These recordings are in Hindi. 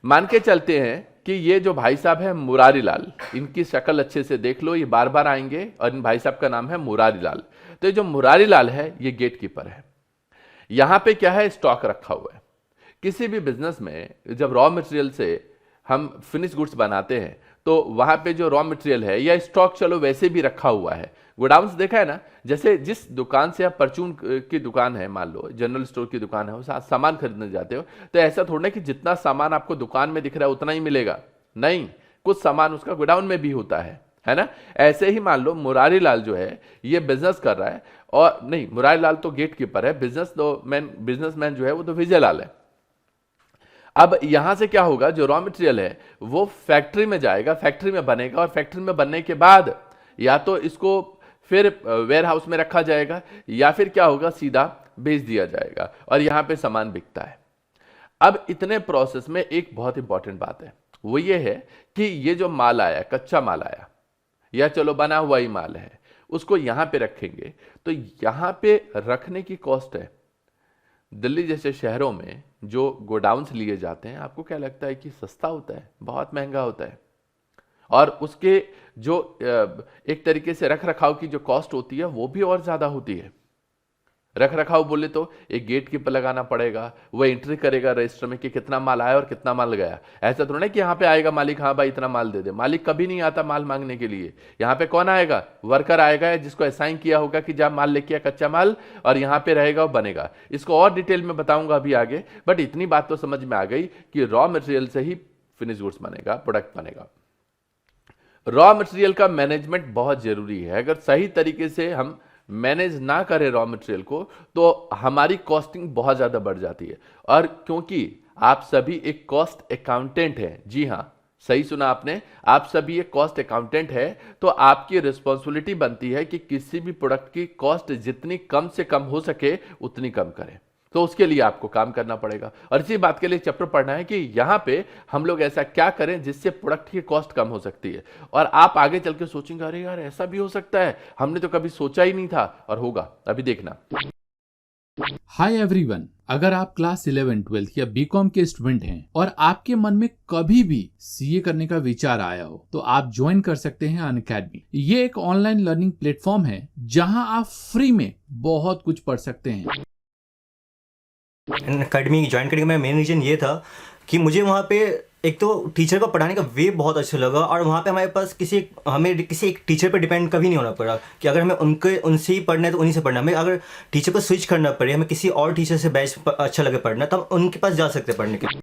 मान के चलते हैं कि ये जो भाई साहब है मुरारी लाल, इनकी शक्ल अच्छे से देख लो, ये बार बार आएंगे और इन भाई साहब का नाम है मुरारी लाल। तो ये जो मुरारी लाल है ये गेट कीपर है। यहां पे क्या है, स्टॉक रखा हुआ है। किसी भी बिजनेस में जब रॉ मटेरियल से हम फिनिश गुड्स बनाते हैं तो वहां पे जो रॉ मटेरियल है या स्टॉक चलो वैसे भी रखा हुआ है, गोडाउन्स देखा है ना, जैसे जिस दुकान से आप परचून की दुकान है, मान लो जनरल स्टोर की दुकान है, उस सामान खरीदने जाते हो तो ऐसा थोड़ा ना कि जितना सामान आपको दुकान में दिख रहा है उतना ही मिलेगा, नहीं, कुछ सामान उसका गोडाउन में भी होता है ना। ऐसे ही मान लो मुरारी लाल जो है ये बिजनेस कर रहा है, और नहीं, मुरारी लाल तो गेट कीपर है, बिजनेसमैन जो है वो तो विजय लाल है। अब यहां से क्या होगा, जो रॉ मटेरियल है वो फैक्ट्री में जाएगा, फैक्ट्री में बनेगा, और फैक्ट्री में बनने के बाद या तो इसको फिर वेयर हाउस में रखा जाएगा या फिर क्या होगा, सीधा बेच दिया जाएगा और यहां पे सामान बिकता है। अब इतने प्रोसेस में एक बहुत इंपॉर्टेंट बात है, वो ये है कि ये जो माल आया, कच्चा माल आया या चलो बना हुआ ही माल है, उसको यहां पे रखेंगे तो यहां पे रखने की कॉस्ट है। दिल्ली जैसे शहरों में जो गोडाउन्स लिए जाते हैं, आपको क्या लगता है कि सस्ता होता है? बहुत महंगा होता है। और उसके जो एक तरीके से रख रखाव की जो कॉस्ट होती है वो भी और ज्यादा होती है। रख रखाव बोले तो एक गेट कीपर लगाना पड़ेगा, वो एंट्री करेगा रजिस्टर में कि कितना माल आया और कितना माल गया। ऐसा थोड़ा ना कि यहाँ पे आएगा मालिक, हाँ भाई इतना माल दे दे, मालिक कभी नहीं आता माल मांगने के लिए। यहाँ पे कौन आएगा, वर्कर आएगा जिसको असाइन किया होगा कि जा माल लेके आ, कच्चा माल, और यहाँ पे रहेगा और बनेगा। इसको और डिटेल में बताऊंगा अभी आगे, बट इतनी बात तो समझ में आ गई कि रॉ मटेरियल से ही फिनिश गुड्स बनेगा, प्रोडक्ट बनेगा। रॉ मटेरियल का मैनेजमेंट बहुत जरूरी है। अगर सही तरीके से हम मैनेज ना करें रॉ मटेरियल को तो हमारी कॉस्टिंग बहुत ज्यादा बढ़ जाती है। और क्योंकि आप सभी एक कॉस्ट अकाउंटेंट हैं, जी हां, सही सुना आपने, आप सभी एक कॉस्ट अकाउंटेंट है, तो आपकी रिस्पॉन्सिबिलिटी बनती है कि किसी भी प्रोडक्ट की कॉस्ट जितनी कम से कम हो सके उतनी कम करें। तो उसके लिए आपको काम करना पड़ेगा, और इसी बात के लिए चैप्टर पढ़ना है कि यहां पे हम लोग ऐसा क्या करें जिससे प्रोडक्ट की कॉस्ट कम हो सकती है। और आप आगे चल के सोचेंगे अरे यार ऐसा भी हो सकता है, हमने तो कभी सोचा ही नहीं था, और होगा, अभी देखना। हाय एवरीवन, अगर आप क्लास 11, 12 या बीकॉम के स्टूडेंट हैं और आपके मन में कभी भी सीए करने का विचार आया हो तो आप ज्वाइन कर सकते हैं अनअकैडमी। ये एक ऑनलाइन लर्निंग प्लेटफॉर्म है जहां आप फ्री में बहुत कुछ पढ़ सकते हैं। अकेडमी ज्वाइन करने का मेरा मेन रीज़न ये था कि मुझे वहाँ पे एक तो टीचर का पढ़ाने का वे बहुत अच्छा लगा, और वहाँ पे हमारे पास हमें किसी एक टीचर पर डिपेंड कभी नहीं होना पड़ा कि अगर हमें उनसे ही पढ़ना है तो उन्हीं से पढ़ना। हमें अगर टीचर को स्विच करना पड़े, हमें किसी और टीचर से बैच अच्छा लगे पढ़ना, तो हम उनके पास जा सकते हैं पढ़ने के लिए।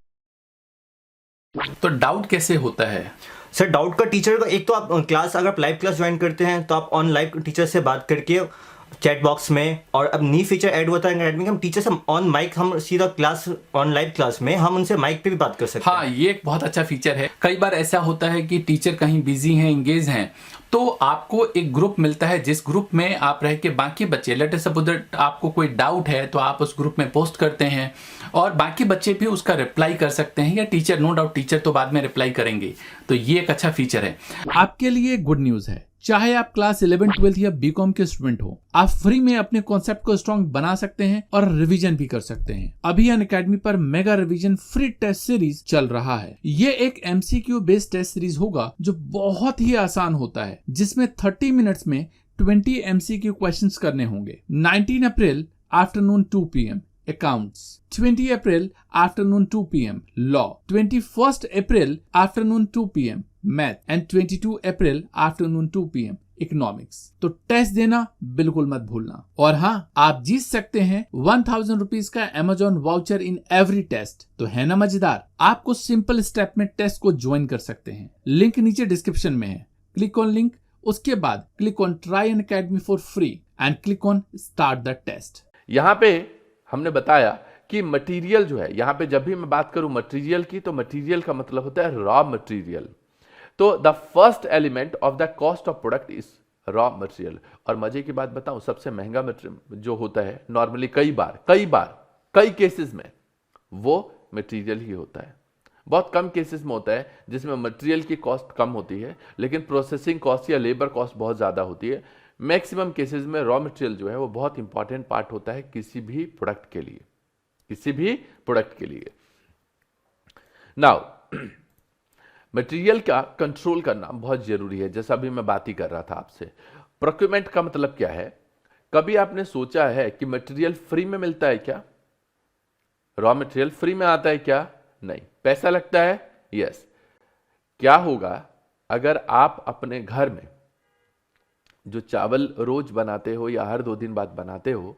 तो डाउट कैसे होता है सर? डाउट का टीचर का, एक तो आप क्लास, अगर आप लाइव क्लास ज्वाइन करते हैं तो आप ऑन लाइव टीचर से बात करके चैट बॉक्स में, और अब न्यू फीचर ऐड हुआ था अकेडमी का, हम टीचर से ऑन माइक, हम सीधा क्लास ऑन लाइव क्लास में हम उनसे माइक पे भी बात कर सकते हैं। हाँ, ये एक बहुत अच्छा फीचर है। कई बार ऐसा होता है कि टीचर कहीं बिजी हैं, एंगेज हैं, तो आपको एक ग्रुप मिलता है जिस ग्रुप में आप रह के बाकी बच्चे, लेट अस सपोज आपको कोई डाउट है तो आप उस ग्रुप में पोस्ट करते हैं और बाकी बच्चे भी उसका रिप्लाई कर सकते हैं, या टीचर, नो डाउट टीचर तो बाद में रिप्लाई करेंगे। तो ये एक अच्छा फीचर है। आपके लिए गुड न्यूज है, चाहे आप क्लास 11, 12 या बीकॉम के स्टूडेंट हो, आप फ्री में अपने कॉन्सेप्ट को स्ट्रॉन्ग बना सकते हैं और रिवीजन भी कर सकते हैं। अभी अनअकैडमी पर mega revision free test series चल रहा है। ये एक एमसीक्यू बेस्ड टेस्ट सीरीज होगा जो बहुत ही आसान होता है, जिसमें 30 मिनट्स में 20 एमसीक्यू क्वेश्चंस करने होंगे। 19 अप्रैल afternoon 2 PM accounts, 20 April afternoon 2 PM law, 21st April afternoon 2 PM math and 22 April afternoon 2 PM economics. तो टेस्ट देना बिल्कुल मत भूलना। और हाँ, आप जीत सकते हैं 1000 रुपीज का Amazon voucher in every test. तो है ना मजेदार? आपको सिंपल स्टेप में टेस्ट को ज्वाइन कर सकते हैं। लिंक नीचे डिस्क्रिप्शन में है, क्लिक ऑन लिंक, उसके बाद click on try Unacademy for free and click on start the test. यहां पे हमने बताया कि मटेरियल जो है, यहां पे जब भी मैं बात करूं मटेरियल की, तो मटेरियल का मतलब होता है रॉ मटेरियल। तो the first element of the cost of product is raw material. और मजे की बात बताऊं, सबसे महंगा मटेरियल जो होता है नॉर्मली कई केसेस में वो मटेरियल ही होता है। बहुत कम केसेस में होता है जिसमें मटेरियल की कॉस्ट कम होती है लेकिन प्रोसेसिंग कॉस्ट या लेबर कॉस्ट बहुत ज्यादा होती है। मैक्सिमम केसेस में रॉ मटेरियल जो है वो बहुत इंपॉर्टेंट पार्ट होता है किसी भी प्रोडक्ट के लिए, नाउ मटेरियल का कंट्रोल करना बहुत जरूरी है। जैसा अभी मैं बात ही कर रहा था आपसे, प्रोक्यूरमेंट का मतलब क्या है? कभी आपने सोचा है कि मटेरियल फ्री में मिलता है क्या? रॉ मटेरियल फ्री में आता है क्या? नहीं, पैसा लगता है। यस। क्या होगा अगर आप अपने घर में जो चावल रोज बनाते हो या हर 2 दिन बाद बनाते हो,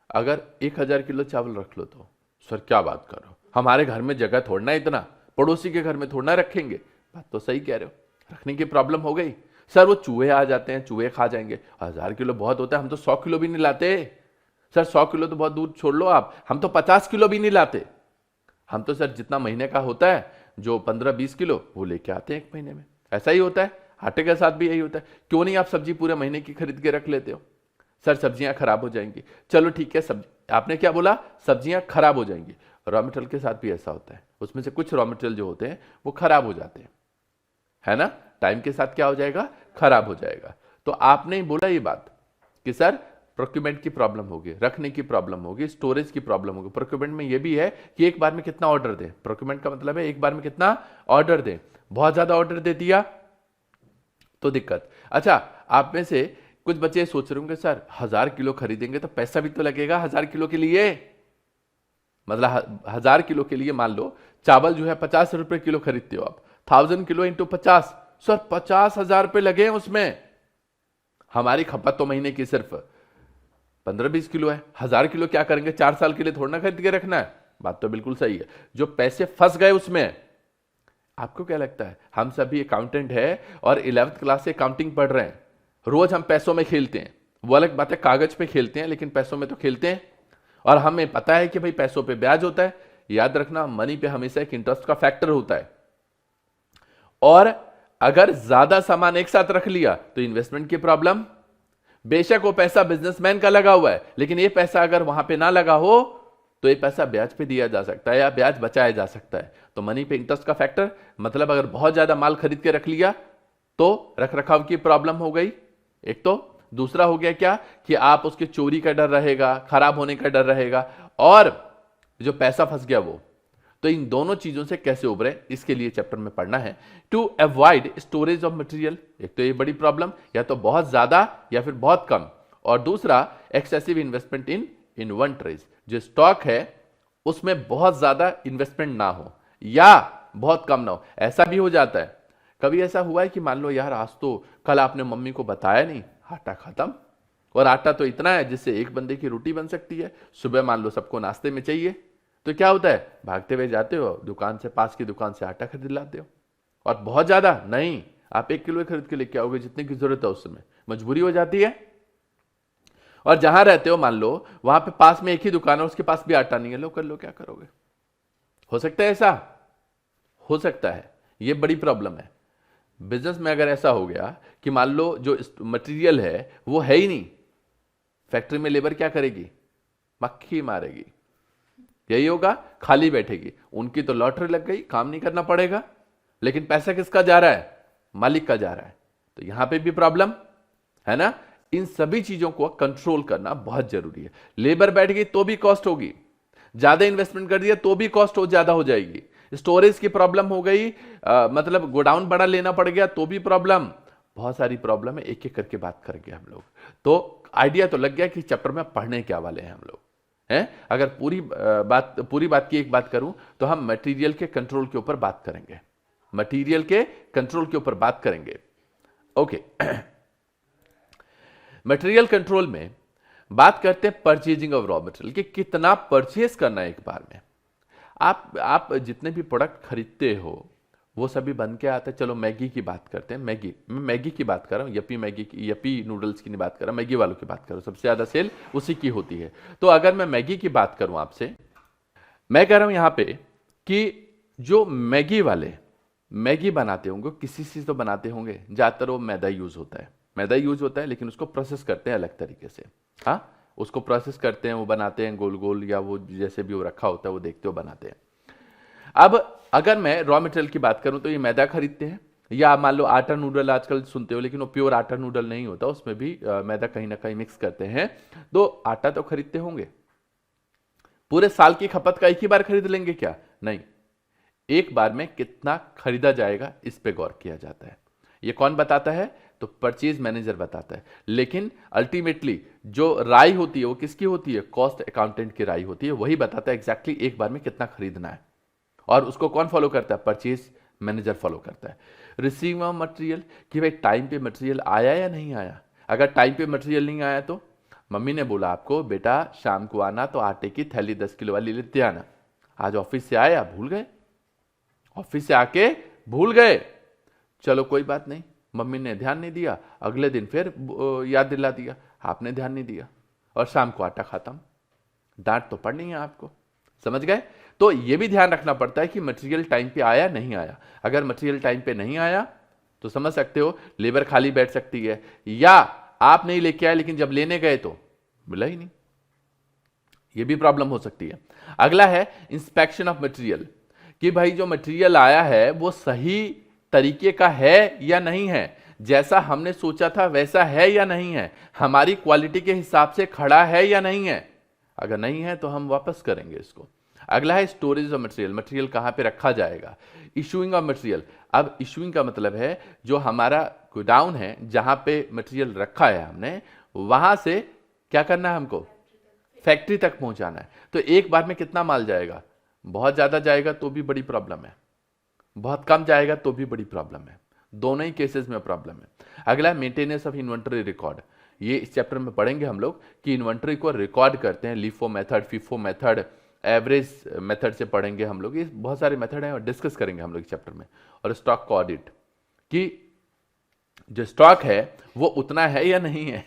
अगर 1000 किलो चावल रख लो तो सर क्या बात कर रहे हो, हमारे घर में जगह थोड़ना है इतना, पड़ोसी के घर में थोड़ना रखेंगे। बात तो सही कह रहे हो, रखने की प्रॉब्लम हो गई। सर वो चूहे आ जाते हैं, चूहे खा जाएंगे। 1000 किलो बहुत होता है, हम तो 100 किलो भी नहीं लाते। सर 100 किलो तो बहुत दूर छोड़ लो आप, हम तो 50 किलो भी नहीं लाते। हम तो सर जितना महीने का होता है, जो 15-20 किलो, वो लेके आते हैं 1 महीने में। ऐसा ही होता है, आटे के साथ भी यही होता है। क्यों नहीं आप सब्जी पूरे महीने की खरीद के रख लेते हो? सर सब्जियां खराब हो जाएंगी। चलो ठीक है, सब्जी आपने क्या बोला? सब्जियां खराब हो जाएंगी। रॉ मटेरियल के साथ भी ऐसा होता है, उसमें से कुछ रॉ मटेरियल जो होते हैं वो खराब हो जाते हैं, है ना? टाइम के साथ क्या हो जाएगा? खराब हो जाएगा। तो आपने ही बोला ये बात कि सर प्रोक्यूरमेंट की प्रॉब्लम होगी, रखने की प्रॉब्लम होगी, स्टोरेज की प्रॉब्लम होगी। प्रोक्यूरमेंट में ये भी है कि एक बार में कितना ऑर्डर दें। प्रोक्यूरमेंट का मतलब है एक बार में कितना ऑर्डर दें। बहुत ज्यादा ऑर्डर दे दिया तो दिक्कत। अच्छा, आप में से कुछ बच्चे सोच रहे होंगे सर 1000 किलो खरीदेंगे तो पैसा भी तो लगेगा 1000 किलो के लिए। मतलब 1000 किलो के लिए मान लो चावल जो है 50 रुपए किलो खरीदते हो आप, 1000 किलो इंटू 50, सर 50,000 रुपए लगे हैं उसमें। हमारी खपत तो महीने की सिर्फ 15-20 किलो है, 1000 किलो क्या करेंगे? 4 साल के लिए थोड़ा ना खरीद के रखना है। बात तो बिल्कुल सही है। जो पैसे फंस गए उसमें, आपको क्या लगता है? हम सभी अकाउंटेंट है और 11th क्लास से अकाउंटिंग पढ़ रहे हैं, रोज हम पैसों में खेलते हैं। वो अलग बात है कागज पे खेलते हैं, लेकिन पैसों में तो खेलते हैं। और हमें पता है कि भाई पैसों पे ब्याज होता है। याद रखना, मनी पे हमेशा एक इंटरेस्ट का फैक्टर होता है। और अगर ज्यादा सामान एक साथ रख लिया तो इन्वेस्टमेंट की प्रॉब्लम। बेशक वो पैसा बिजनेसमैन का लगा हुआ है, लेकिन ये पैसा अगर वहां पे ना लगा हो तो ये पैसा ब्याज पे दिया जा सकता है या ब्याज बचाया जा सकता है। तो मनी पे इंटरेस्ट का फैक्टर मतलब अगर बहुत ज्यादा माल खरीद के रख लिया तो रख रखाव की प्रॉब्लम हो गई एक। तो दूसरा हो गया क्या कि आप उसके चोरी का डर रहेगा, खराब होने का डर रहेगा, और जो पैसा फंस गया वो। तो इन दोनों चीजों से कैसे उभरे, इसके लिए चैप्टर में पढ़ना है। To avoid storage of material, एक तो ये बड़ी प्रॉब्लम, या तो बहुत ज्यादा या फिर बहुत कम, और दूसरा एक्सेसिव इन्वेस्टमेंट इन इन्वेंटरीज, जो स्टॉक है उसमें बहुत ज्यादा इन्वेस्टमेंट ना हो या बहुत कम ना हो। ऐसा भी हो जाता है, कभी ऐसा हुआ है कि मान लो यार आज तो कल आपने मम्मी को बताया नहीं, आटा खत्म, और आटा तो इतना है जिससे एक बंदे की रोटी बन सकती है। सुबह मान लो सबको नाश्ते में चाहिए, तो क्या होता है? भागते हुए जाते हो दुकान से, पास की दुकान से आटा खरीद लाते हो। और बहुत ज्यादा नहीं, आप 1 किलो खरीद के लेके आओगे जितने की जरूरत है, उस समय मजबूरी हो जाती है। और जहां रहते हो मान लो वहां पे पास में एक ही दुकान है, उसके पास भी आटा नहीं है, लो कर लो, क्या करोगे? हो सकता है ऐसा, हो सकता है। ये बड़ी प्रॉब्लम है बिजनेस में। अगर ऐसा हो गया कि मान लो जो मटेरियल है वो है ही नहीं, फैक्ट्री में लेबर क्या करेगी? मक्खी मारेगी, यही होगा, खाली बैठेगी। उनकी तो लॉटरी लग गई, काम नहीं करना पड़ेगा, लेकिन पैसा किसका जा रहा है? मालिक का जा रहा है। तो यहां पे भी प्रॉब्लम है ना। इन सभी चीजों को कंट्रोल करना बहुत जरूरी है। लेबर बैठ गई तो भी कॉस्ट होगी, ज्यादा इन्वेस्टमेंट कर दिया तो भी कॉस्ट ज्यादा हो जाएगी। स्टोरेज की प्रॉब्लम हो गई, मतलब गोडाउन बड़ा लेना पड़ गया तो भी प्रॉब्लम। बहुत सारी प्रॉब्लम है, एक एक करके बात करेंगे हम लोग। तो आइडिया तो लग गया कि चैप्टर में पढ़ने क्या वाले हैं हम लोग हैं। अगर पूरी बात की एक बात करूं तो हम मटेरियल के कंट्रोल के ऊपर बात करेंगे, मटेरियल के कंट्रोल के ऊपर बात करेंगे। ओके, मटेरियल कंट्रोल में बात करते हैं परचेजिंग ऑफ रॉ मटेरियल, कि कितना परचेज करना है एक बार में। आप जितने भी प्रोडक्ट खरीदते हो वो सभी बन के आते हैं। चलो मैगी की बात करते हैं। मैगी, मैं मैगी की बात कर रहा हूँ, यप्पी मैगी की, यप्पी नूडल्स की नहीं बात कर रहा, मैगी वालों की बात कर रहा हूँ। सबसे ज्यादा सेल उसी की होती है। तो अगर मैं मैगी की बात करूं आपसे, मैं कह रहा हूं यहां पे कि जो मैगी वाले मैगी बनाते होंगे, किसी से तो बनाते होंगे, ज्यादातर वो मैदा यूज होता है, मैदा यूज होता है, लेकिन उसको प्रोसेस करते हैं अलग तरीके से। हाँ, उसको प्रोसेस करते हैं, वो बनाते हैं गोल गोल, या वो जैसे भी वो रखा होता है वो देखते हो बनाते हैं। अब अगर मैं रॉ मटेरियल की बात करूं तो ये मैदा खरीदते हैं, या मान लो आटा नूडल आजकल सुनते हो, लेकिन वो प्योर आटा नूडल नहीं होता, उसमें भी मैदा कहीं ना कहीं मिक्स करते हैं। तो आटा तो खरीदते होंगे। पूरे साल की खपत का एक ही बार खरीद लेंगे क्या? नहीं, एक बार में कितना खरीदा जाएगा इस पे गौर किया जाता है। ये कौन बताता है? तो परचेज मैनेजर बताता है। लेकिन अल्टीमेटली जो राय होती है वो किसकी होती है? कॉस्ट अकाउंटेंट की राय होती है। वही बताता है एग्जैक्टली एक बार में कितना खरीदना है, और उसको कौन फॉलो करता है? परचेज मैनेजर फॉलो करता है। रिसीव ऑफ मटेरियल, कि भाई टाइम पे मटेरियल आया या नहीं आया। अगर टाइम पे मटेरियल नहीं आया तो मम्मी ने बोला आपको बेटा शाम को आना तो आटे की थैली 10 किलो वाली लेते आना। आज ऑफिस से आया, भूल गए, ऑफिस से आके भूल गए, चलो कोई बात नहीं, मम्मी ने ध्यान नहीं दिया, अगले दिन फिर याद दिला दिया, आपने ध्यान नहीं दिया, और शाम को आटा खत्म। डांट तो पड़नी है आपको, समझ गए? तो ये भी ध्यान रखना पड़ता है कि मटेरियल टाइम पे आया नहीं आया। अगर मटेरियल टाइम पे नहीं आया तो समझ सकते हो लेबर खाली बैठ सकती है, या आप नहीं लेके आए लेकिन जब लेने गए तो मिला ही नहीं, ये भी प्रॉब्लम हो सकती है। अगला है इंस्पेक्शन ऑफ मटेरियल, कि भाई जो मटेरियल आया है वो सही तरीके का है या नहीं है, जैसा हमने सोचा था वैसा है या नहीं है, हमारी क्वालिटी के हिसाब से खड़ा है या नहीं है। अगर नहीं है तो हम वापस करेंगे इसको। अगला है स्टोरेज ऑफ मटेरियल, मटेरियल कहां पे रखा जाएगा। इशूइंग ऑफ मटेरियल, अब इशूइंग का मतलब है जो हमारा गोडाउन है जहां पे मटेरियल रखा है हमने, वहां से क्या करना है हमको? फैक्ट्री तक पहुंचाना है। तो एक बार में कितना माल जाएगा? बहुत ज्यादा जाएगा तो भी बड़ी प्रॉब्लम है, बहुत कम जाएगा तो भी बड़ी प्रॉब्लम है, दोनों ही केसेस में प्रॉब्लम है। अगला मेंटेनेंस ऑफ इन्वेंटरी रिकॉर्ड, ये इस चैप्टर में पढ़ेंगे हम लोग कि इन्वेंटरी को रिकॉर्ड करते हैं। LIFO method, FIFO method, average method से पढ़ेंगे हम लोग, ये बहुत सारे मेथड हैं और डिस्कस करेंगे हम लोग इस चैप्टर में। और स्टॉक को ऑडिट, कि जो स्टॉक है वो उतना है या नहीं है,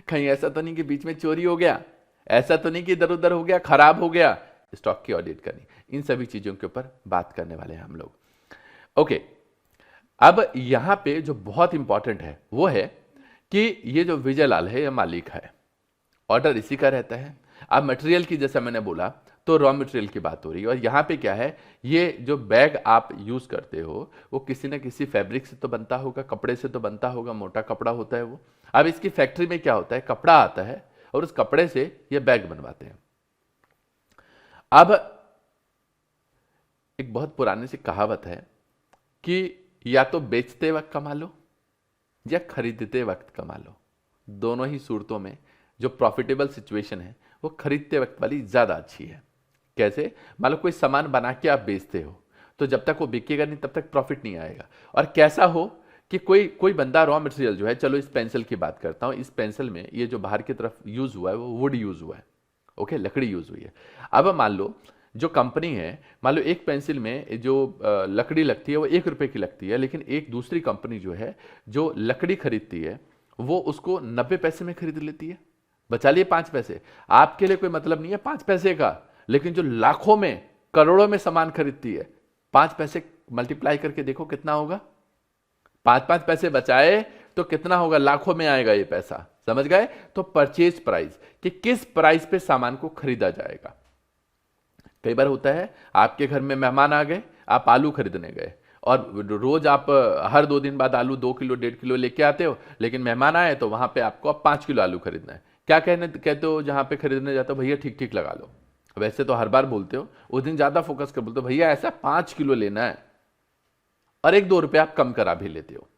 कहीं ऐसा तो नहीं कि बीच में चोरी हो गया, ऐसा तो नहीं कि इधर उधर हो गया, खराब हो गया, स्टॉक की ऑडिट करनी। इन सभी चीजों के ऊपर बात करने वाले हैं हम लोग। ओके, अब यहां पे जो बहुत इंपॉर्टेंट है वो है कि ये जो विजय लाल है ये मालिक है, ऑर्डर इसी का रहता है। अब मटेरियल की जैसा मैंने बोला तो रॉ मटेरियल की बात हो रही है, और यहां पे क्या है, ये जो बैग आप यूज करते हो वो किसी न किसी फैब्रिक से तो बनता होगा, कपड़े से तो बनता होगा, मोटा कपड़ा होता है वो। अब इसकी फैक्ट्री में क्या होता है, कपड़ा आता है और उस कपड़े से ये बैग बनवाते हैं। अब एक बहुत पुरानी सी कहावत है कि या तो बेचते वक्त कमा लो या खरीदते वक्त कमा लो, दोनों ही सूरतों में जो प्रॉफिटेबल सिचुएशन है वो खरीदते वक्त वाली ज्यादा अच्छी है। कैसे? मान लो कोई सामान बना के आप बेचते हो तो जब तक वो बिकेगा नहीं तब तक प्रॉफिट नहीं आएगा। और कैसा हो कि कोई बंदा रॉ मटेरियल जो है, चलो इस पेंसिल की बात करता हूं, इस पेंसिल में ये जो बाहर की तरफ यूज हुआ है वो वुड यूज हुआ है, ओके, लकड़ी यूज हुई है। अब मान लो जो कंपनी है, मान लो एक पेंसिल में जो लकड़ी लगती है वो 1 रुपए की लगती है, लेकिन एक दूसरी कंपनी जो है जो लकड़ी खरीदती है वो उसको 90 पैसे में खरीद लेती है, बचा लिए 5 पैसे। आपके लिए कोई मतलब नहीं है 5 पैसे का, लेकिन जो लाखों में करोड़ों में सामान खरीदती है, 5 पैसे मल्टीप्लाई करके देखो कितना होगा, 5-5 पैसे बचाए तो कितना होगा, लाखों में आएगा ये पैसा, समझ गए? तो परचेज प्राइस, कि किस प्राइस पे सामान को खरीदा जाएगा। कई बार होता है आपके घर में मेहमान आ गए, आप आलू खरीदने गए और रोज आप हर 2 दिन बाद आलू 2 किलो 1.5 किलो लेके आते हो, लेकिन मेहमान आए तो वहां पे आपको अब 5 किलो आलू खरीदना है। क्या कहते हो जहां पे खरीदने जाते हो, भैया ठीक ठीक लगा लो। वैसे तो हर बार बोलते हो, उस दिन ज्यादा फोकस कर बोलते हो भैया ऐसा 5 किलो लेना है, और 1-2 रुपए आप कम करा भी लेते हो।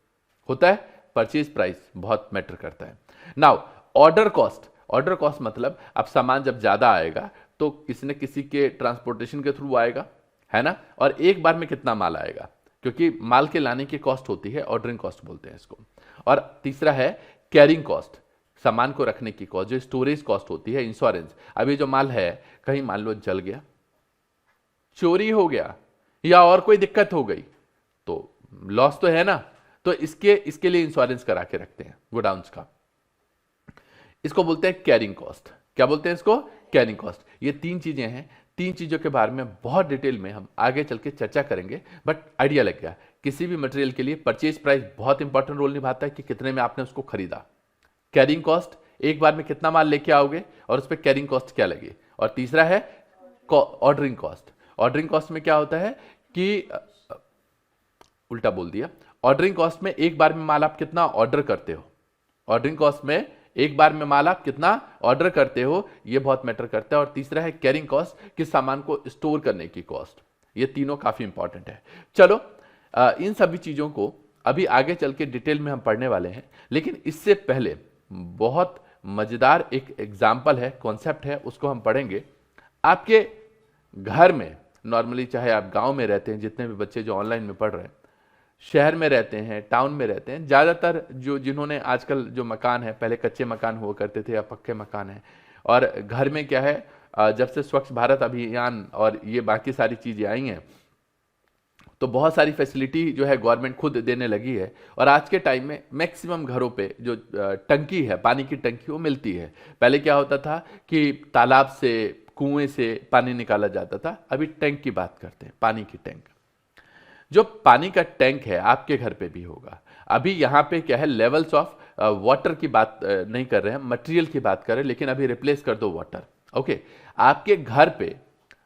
होता है, परचेज प्राइस बहुत मैटर करता है। Now order cost, order cost मतलब अब सामान जब ज्यादा आएगा तो किसी न किसी के ट्रांसपोर्टेशन के थ्रू आएगा, है ना, और एक बार में कितना माल आएगा, क्योंकि माल के लाने की कॉस्ट होती है, ऑर्डरिंग कॉस्ट बोलते हैं इसको। और तीसरा है कैरिंग कॉस्ट, सामान को रखने की कॉस्ट, जो स्टोरेज कॉस्ट होती है, इंश्योरेंस। अभी जो माल है कहीं मान लो जल गया, चोरी हो गया या और कोई दिक्कत हो गई तो लॉस तो है ना, तो इसके लिए इंश्योरेंस करा के रखते हैं गोडाउन्स का। इसको बोलते हैं कैरिंग कॉस्ट। क्या बोलते हैं इसको? Carrying cost. ये 3 चीजें हैं, 3 चीजों के बारे में बहुत डिटेल में हम आगे चल के चर्चा करेंगे, बट आइडिया लग गया। किसी भी मटेरियल के लिए परचेज प्राइस बहुत इंपॉर्टेंट रोल निभाता है कि कितने में आपने उसको खरीदा। कैरिंग कॉस्ट, एक बार में कितना माल लेके आओगे और उस पर कैरिंग कॉस्ट क्या लगी। और तीसरा है ऑर्डरिंग कॉस्ट। ऑर्डरिंग कॉस्ट में क्या होता है कि उल्टा बोल दिया, ऑर्डरिंग कॉस्ट में एक बार में माल आप कितना ऑर्डर करते हो, ऑर्डरिंग कॉस्ट में एक बार में माल आप कितना ऑर्डर करते हो, ये बहुत मैटर करता है। और तीसरा है कैरिंग कॉस्ट, कि सामान को स्टोर करने की कॉस्ट। ये तीनों काफी इंपॉर्टेंट है। चलो इन सभी चीजों को अभी आगे चल के डिटेल में हम पढ़ने वाले हैं, लेकिन इससे पहले बहुत मजेदार एक एग्जाम्पल है, कॉन्सेप्ट है, उसको हम पढ़ेंगे। आपके घर में नॉर्मली, चाहे आप गांव में रहते हैं, जितने भी बच्चे जो ऑनलाइन में पढ़ रहे हैं, शहर में रहते हैं, टाउन में रहते हैं, ज़्यादातर जो जिन्होंने आजकल जो मकान है, पहले कच्चे मकान हुआ करते थे या पक्के मकान हैं, और घर में क्या है, जब से स्वच्छ भारत अभियान और ये बाकी सारी चीज़ें आई हैं तो बहुत सारी फैसिलिटी जो है गवर्नमेंट खुद देने लगी है, और आज के टाइम में मैक्सिमम घरों पे जो टंकी है, पानी की टंकी, वो मिलती है। पहले क्या होता था कि तालाब से, कुएं से पानी निकाला जाता था, अभी टैंक की बात करते हैं, पानी की टैंक। जो पानी का टैंक है आपके घर पे भी होगा। अभी यहाँ पे क्या है, लेवल्स ऑफ वाटर की बात नहीं कर रहे हैं, मटेरियल की बात कर रहे हैं, लेकिन अभी रिप्लेस कर दो वाटर। ओके, आपके घर पे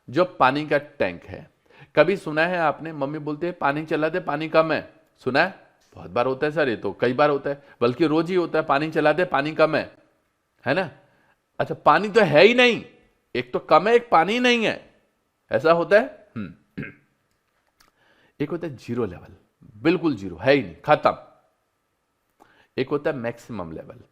जो पानी का टैंक है, कभी सुना है आपने मम्मी बोलते हैं पानी चला दे, पानी कम है? सुना है? बहुत बार होता है सर, ये तो कई बार होता है, बल्कि रोज ही होता है, पानी चला दे, पानी कम है ना? अच्छा, पानी तो है ही नहीं, एक तो कम है, एक पानी नहीं है, ऐसा होता है। एक होता है जीरो लेवल, बिल्कुल जीरो, है ही नहीं, खत्म। एक होता है मैक्सिमम लेवल।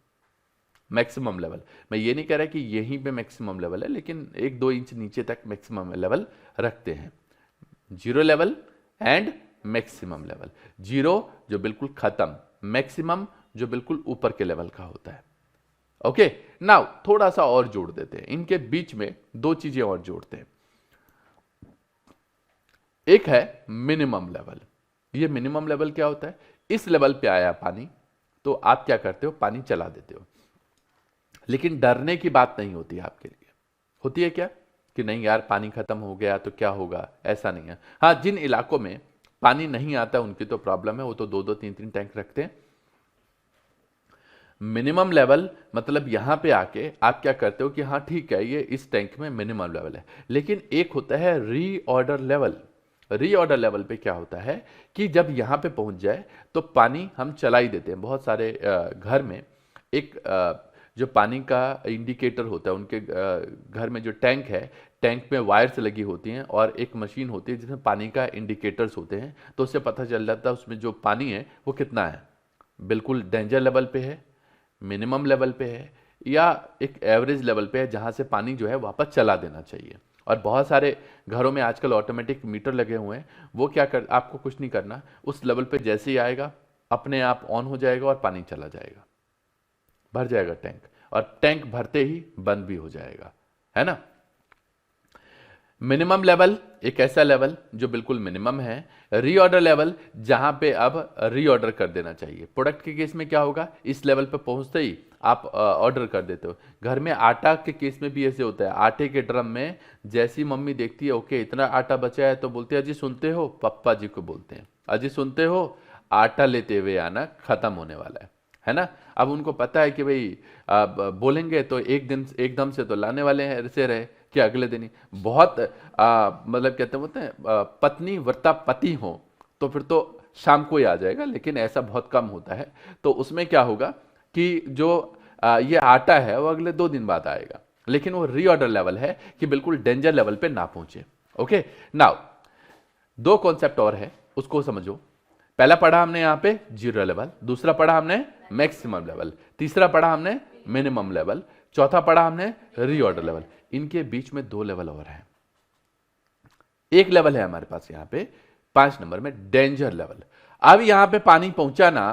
मैक्सिमम लेवल, मैं ये नहीं कह रहा कि यहीं पे मैक्सिमम लेवल है, लेकिन 1-2 इंच नीचे तक मैक्सिमम लेवल रखते हैं। Zero level and maximum level. Zero जो बिल्कुल खत्म, मैक्सिमम जो बिल्कुल ऊपर के लेवल का होता है। ओके, नाउ थोड़ा सा और जोड़ देते हैं, इनके बीच में 2 चीजें और जोड़ते हैं। एक है मिनिमम लेवल। ये मिनिमम लेवल क्या होता है? इस लेवल पे आया पानी तो आप क्या करते हो, पानी चला देते हो। लेकिन डरने की बात नहीं होती आपके लिए। होती है क्या कि नहीं यार पानी खत्म हो गया तो क्या होगा, ऐसा नहीं है। हाँ, जिन इलाकों में पानी नहीं आता उनकी तो प्रॉब्लम है, वो तो 2-2 3-3 टैंक रखते हैं। मिनिमम लेवल मतलब यहां पे आके आप क्या करते हो कि हाँ ठीक है, ये इस टैंक में मिनिमम लेवल है। लेकिन एक होता है रीऑर्डर लेवल। रीऑर्डर लेवल पे क्या होता है कि जब यहां पे पहुंच जाए तो पानी हम चला ही देते हैं। बहुत सारे घर में एक जो पानी का इंडिकेटर होता है, उनके घर में जो टैंक है, टैंक में वायर्स लगी होती हैं और एक मशीन होती है जिसमें पानी का इंडिकेटर्स होते हैं, तो उससे पता चल जाता है उसमें जो पानी है वो कितना है, बिल्कुल डेंजर लेवल पे है, मिनिमम लेवल पे है, या एक एवरेज लेवल पे है जहां से पानी जो है वापस चला देना चाहिए। और बहुत सारे घरों में आजकल ऑटोमेटिक मीटर लगे हुए हैं, वो क्या कर, आपको कुछ नहीं करना, उस लेवल पे जैसे ही आएगा अपने आप ऑन हो जाएगा और पानी चला जाएगा, भर जाएगा टैंक, और टैंक भरते ही बंद भी हो जाएगा, है ना। मिनिमम लेवल एक ऐसा लेवल जो बिल्कुल मिनिमम है। रीऑर्डर लेवल जहां पे अब रीऑर्डर कर देना चाहिए। प्रोडक्ट के केस में क्या होगा, इस लेवल पे पहुंचते ही आप ऑर्डर कर देते हो। घर में आटा के केस में भी ऐसे होता है, आटे के ड्रम में जैसी मम्मी देखती है ओके इतना आटा बचा है तो बोलते हैं अजी सुनते हो, पप्पा जी को बोलते हैं अजी सुनते हो, आटा लेते हुए आना, खत्म होने वाला है ना। अब उनको पता है कि भाई बोलेंगे तो एक दिन एकदम से तो लाने वाले हैं से रहे कि अगले दिन ही। बहुत मतलब कहते होते हैं पत्नी व्रता पति हो तो फिर तो शाम को ही आ जाएगा, लेकिन ऐसा बहुत कम होता है। तो उसमें क्या होगा कि जो ये आटा है वो अगले 2 दिन बाद आएगा, लेकिन वो रीऑर्डर लेवल है कि बिल्कुल डेंजर लेवल पे ना पहुंचे। ओके, नाउ 2 कॉन्सेप्ट और है, उसको समझो। पहला पढ़ा हमने यहां पे जीरो लेवल, दूसरा पढ़ा हमने मैक्सिमम लेवल, तीसरा पढ़ा हमने मिनिमम लेवल, चौथा पढ़ा हमने रीऑर्डर लेवल। इनके बीच में 2 लेवल और हैं। एक लेवल है हमारे पास यहां पे 5 नंबर में डेंजर लेवल। अब यहां पे पानी पहुंचा ना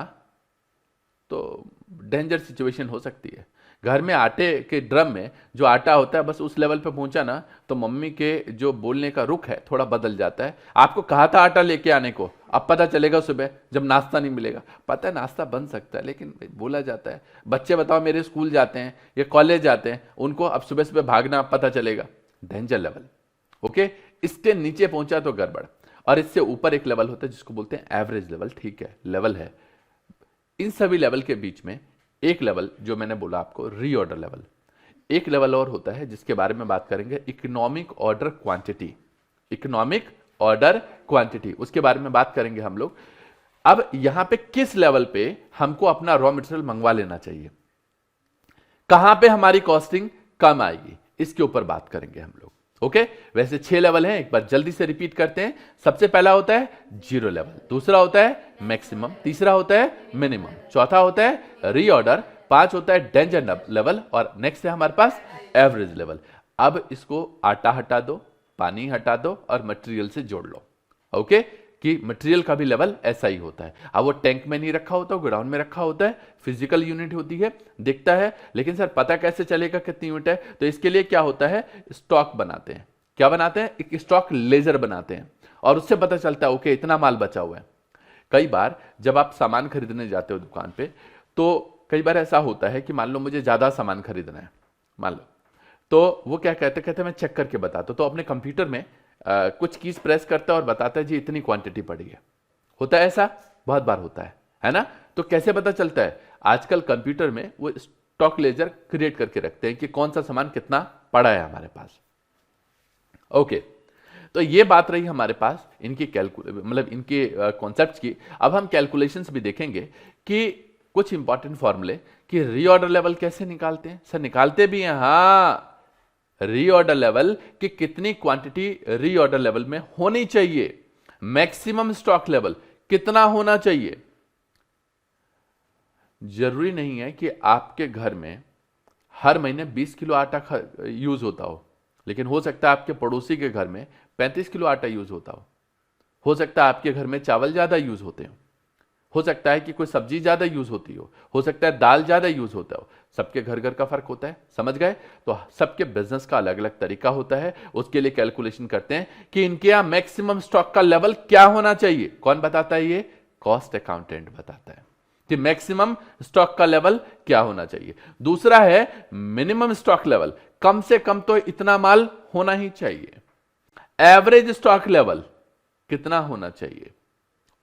तो डेंजर सिचुएशन हो सकती है। घर में आटे के ड्रम में जो आटा होता है बस उस लेवल पे पहुंचा ना तो मम्मी के जो बोलने का रुख है थोड़ा बदल जाता है। आपको कहा था आटा लेके आने को, अब पता चलेगा सुबह जब नाश्ता नहीं मिलेगा। पता है नाश्ता बन सकता है लेकिन बोला जाता है। बच्चे बताओ मेरे स्कूल जाते हैं या कॉलेज जाते हैं, उनको अब सुबह सुबह भागना पता चलेगा, डेंजर लेवल। ओके, इसके नीचे पहुंचा तो गड़बड़। और इससे ऊपर एक लेवल होता है जिसको बोलते हैं एवरेज लेवल। ठीक है, लेवल है। इन सभी लेवल के बीच में एक लेवल जो मैंने बोला आपको रीऑर्डर लेवल, एक लेवल और होता है जिसके बारे में बात करेंगे, economic order quantity. Economic order quantity, उसके बारे में बात करेंगे हम लोग। अब यहां पे किस लेवल पे हमको अपना रॉ मटेरियल मंगवा लेना चाहिए, कहां पे हमारी कॉस्टिंग कम आएगी, इसके ऊपर बात करेंगे हम लोग। ओके वैसे 6 लेवल हैं, एक बार जल्दी से रिपीट करते हैं। सबसे पहला होता है जीरो लेवल, दूसरा होता है मैक्सिमम, तीसरा होता है मिनिमम, चौथा होता है रीऑर्डर, 5 होता है डेंजर लेवल और नेक्स्ट है हमारे पास एवरेज लेवल। अब इसको आटा हटा दो, पानी हटा दो और मटेरियल से जोड़ लो। ओके कि मटेरियल का भी लेवल ऐसा ही होता है। अब वो टैंक में नहीं रखा होता, गोडाउन में रखा होता है, फिजिकल यूनिट होती है, दिखता है, लेकिन सर पता कैसे चलेगा कितनी यूनिट है? तो इसके लिए क्या होता है, स्टॉक बनाते हैं। क्या बनाते हैं? एक स्टॉक लेजर बनाते हैं और उससे पता चलता है ओके इतना माल बचा हुआ है। कई बार जब आप सामान खरीदने जाते हो दुकान पे, तो कई बार ऐसा होता है कि मान लो मुझे ज्यादा सामान खरीदना है, मान लो, तो वो क्या कहते मैं चेक करके बताता हूं। तो अपने कंप्यूटर में कुछ कीज प्रेस करता है और बताता है जी इतनी क्वांटिटी पड़ी है। होता है ऐसा, बहुत बार होता है ना? तो कैसे पता चलता है? आजकल कंप्यूटर में वो स्टॉक लेजर क्रिएट करके रखते हैं कि कौन सा सामान कितना पड़ा है हमारे पास। ओके तो ये बात रही हमारे पास इनकी मतलब इनके कॉन्सेप्ट्स की। अब हम कैलकुलेशंस भी देखेंगे कि कुछ इंपॉर्टेंट फॉर्मूले कि रीऑर्डर लेवल कैसे निकालते हैं। सर निकालते भी हैं, हाँ, रीऑर्डर लेवल कि कितनी क्वांटिटी रीऑर्डर लेवल में होनी चाहिए, मैक्सिमम स्टॉक लेवल कितना होना चाहिए। जरूरी नहीं है कि आपके घर में हर महीने 20 किलो आटा यूज होता लेकिन हो सकता है आपके पड़ोसी के घर में 35 किलो आटा यूज होता हो सकता है आपके घर में चावल ज्यादा यूज होते हो सकता है कि कोई सब्जी ज्यादा यूज होती हो सकता है दाल ज्यादा यूज होता हो। सबके घर घर का फर्क होता है, समझ गए? तो सबके बिजनेस का अलग अलग तरीका होता है, उसके लिए कैलकुलेशन करते हैं कि इनके यहां मैक्सिमम स्टॉक का लेवल क्या होना चाहिए। कौन बताता है? ये कॉस्ट अकाउंटेंट बताता है कि मैक्सिमम स्टॉक का लेवल क्या होना चाहिए। दूसरा है मिनिमम स्टॉक लेवल, कम से कम तो इतना माल होना ही चाहिए। एवरेज स्टॉक लेवल कितना होना चाहिए,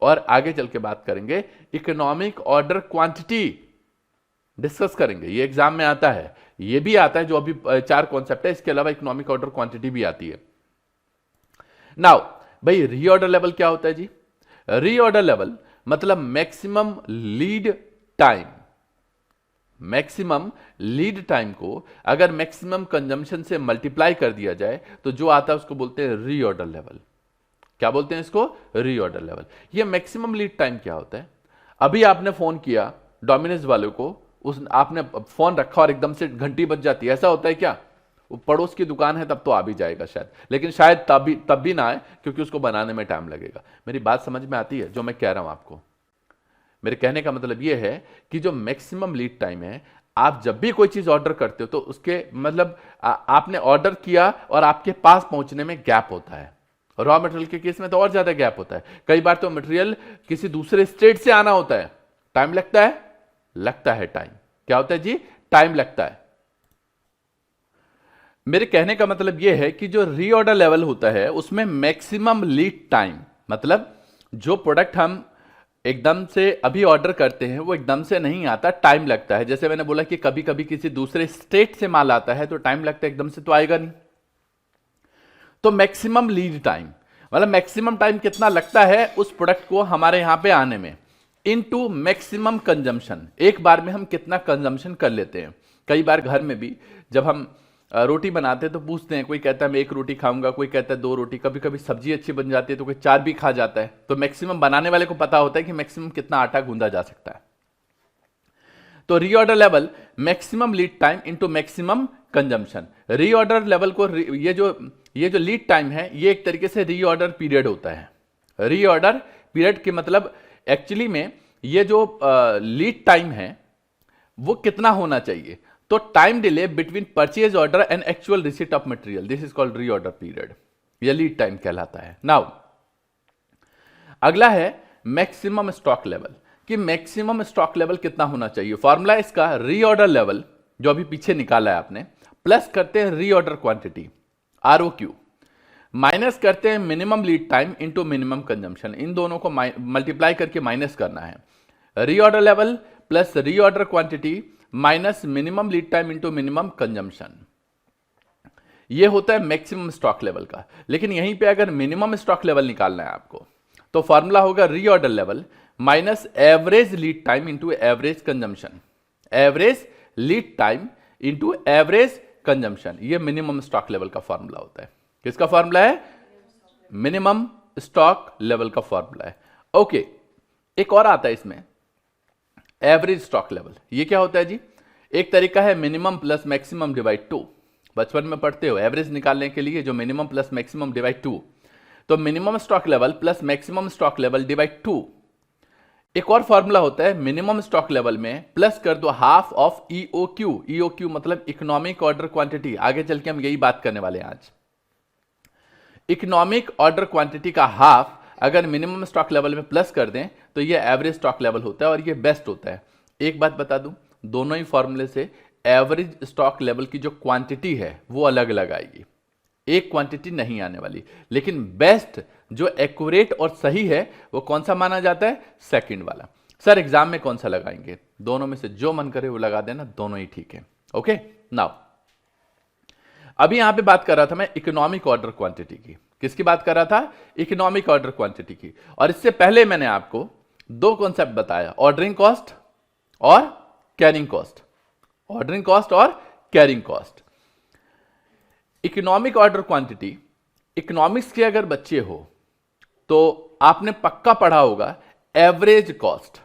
और आगे चल के बात करेंगे इकोनॉमिक ऑर्डर क्वांटिटी डिस्कस करेंगे। ये एग्जाम में आता है, ये भी आता है जो अभी 4 कॉन्सेप्ट है, इसके अलावा इकोनॉमिक ऑर्डर क्वांटिटी भी आती है। नाउ भाई रीऑर्डर लेवल क्या होता है जी? रीऑर्डर लेवल मतलब maximum lead time. Maximum lead time को अगर मैक्सिमम कंजम्पशन से मल्टीप्लाई कर दिया जाए तो जो आता है उसको बोलते हैं रीऑर्डर लेवल। क्या बोलते हैं इसको? Reorder level. ये मैक्सिमम लीड टाइम क्या होता है? अभी आपने फोन किया डोमिनोज वालों को, आपने फोन रखा और एकदम से घंटी बज जाती है, ऐसा होता है क्या? वो पड़ोस की दुकान है तब तो आ भी जाएगा शायद, लेकिन शायद तब भी ना आए क्योंकि उसको बनाने में टाइम लगेगा। मेरी बात समझ में आती है जो मैं कह रहा हूं आपको? मेरे कहने का मतलब यह है कि जो मैक्सिमम लीड टाइम है, आप जब भी कोई चीज ऑर्डर करते हो तो उसके मतलब आपने ऑर्डर किया और आपके पास पहुंचने में गैप होता है। रॉ मटेरियल के केस में तो और ज्यादा गैप होता है। कई बार तो मटेरियल किसी दूसरे स्टेट से आना होता है, टाइम लगता है टाइम। क्या होता है जी? टाइम लगता है। मेरे कहने का मतलब यह है कि जो रीऑर्डर लेवल होता है उसमें मैक्सिमम लीड टाइम मतलब जो प्रोडक्ट हम एकदम से अभी ऑर्डर करते हैं वो एकदम से नहीं आता, टाइम लगता है। जैसे मैंने बोला कि कभी कभी किसी दूसरे स्टेट से माल आता है तो टाइम लगता है, एकदम से तो आएगा नहीं। तो मैक्सिमम लीड टाइम मतलब मैक्सिमम टाइम कितना लगता है उस प्रोडक्ट को हमारे यहां पे आने में, इनटू मैक्सिमम कंजम्पशन, एक बार में हम कितना कंजम्पशन कर लेते हैं। कई बार घर में भी जब हम रोटी बनाते हैं तो पूछते हैं, कोई कहता है मैं 1 रोटी खाऊंगा, कोई कहता है 2 रोटी, कभी कभी सब्जी अच्छी बन जाती है तो कोई 4 भी खा जाता है। तो मैक्सिमम बनाने वाले को पता होता है कि मैक्सिमम कितना आटा गूंदा जा सकता है। तो reorder level maximum lead time into maximum consumption. Reorder level को ये जो लीड टाइम है ये एक तरीके से रीऑर्डर पीरियड होता है। रीऑर्डर पीरियड के मतलब एक्चुअली में ये जो लीड टाइम है वो कितना होना चाहिए। तो time delay between purchase order and actual receipt of material, this is called reorder period. यह लीड टाइम कहलाता है। नाउ अगला है मैक्सिमम स्टॉक लेवल कि मैक्सिमम स्टॉक लेवल कितना होना चाहिए। फॉर्मूला इसका रीऑर्डर लेवल जो अभी पीछे निकाला है आपने, प्लस करते हैं रीऑर्डर क्वांटिटी ROQ, माइनस करते हैं minimum lead time into minimum consumption. इन दोनों को मल्टीप्लाई करके माइनस करना है। Reorder level plus reorder quantity minus minimum lead time into minimum consumption, ये होता है मैक्सिमम स्टॉक लेवल का। लेकिन यहीं पे अगर मिनिमम स्टॉक लेवल निकालना है आपको तो फॉर्मूला होगा reorder level minus average lead time into average consumption. Average lead time into average consumption, ये मिनिमम स्टॉक लेवल का फॉर्मूला होता है। किसका फॉर्मूला है? मिनिमम स्टॉक लेवल का फॉर्मूला है। ओके, एक और आता है इसमें, एवरेज स्टॉक लेवल। ये क्या होता है जी? एक तरीका है मिनिमम प्लस मैक्सिमम डिवाइड 2। बचपन में पढ़ते हो एवरेज निकालने के लिए जो मिनिमम प्लस मैक्सिमम डिवाइड 2, तो minimum stock level plus maximum stock level divide 2। एक और फॉर्मूला होता है मिनिमम स्टॉक लेवल में प्लस कर दो हाफ ऑफ EOQ। EOQ मतलब इकोनॉमिक ऑर्डर क्वांटिटी। आगे चल के हम यही बात करने वाले हैं आज। इकोनॉमिक ऑर्डर क्वांटिटी का हाफ अगर मिनिमम स्टॉक लेवल में प्लस कर दें तो ये एवरेज स्टॉक लेवल होता है और ये बेस्ट होता है। एक बात बता दूं, दोनों ही फॉर्मूले से एवरेज स्टॉक लेवल की जो क्वांटिटी है वो अलग अलग आएगी, एक क्वांटिटी नहीं आने वाली। लेकिन बेस्ट जो एक्यूरेट और सही है वो कौन सा माना जाता है? सेकंड वाला। सर एग्जाम में कौन सा लगाएंगे? दोनों में से जो मन करे वो लगा देना, दोनों ही ठीक है। ओके, नाउ अभी यहां पे बात कर रहा था मैं इकोनॉमिक ऑर्डर क्वांटिटी की। किसकी बात कर रहा था? इकोनॉमिक ऑर्डर क्वांटिटी की। और इससे पहले मैंने आपको दो कॉन्सेप्ट बताया, ऑर्डरिंग कॉस्ट और कैरिंग कॉस्ट। ऑर्डरिंग कॉस्ट और carrying cost. Economic order quantity, economics के अगर बच्चे हो तो आपने पक्का पढ़ा होगा एवरेज कॉस्ट।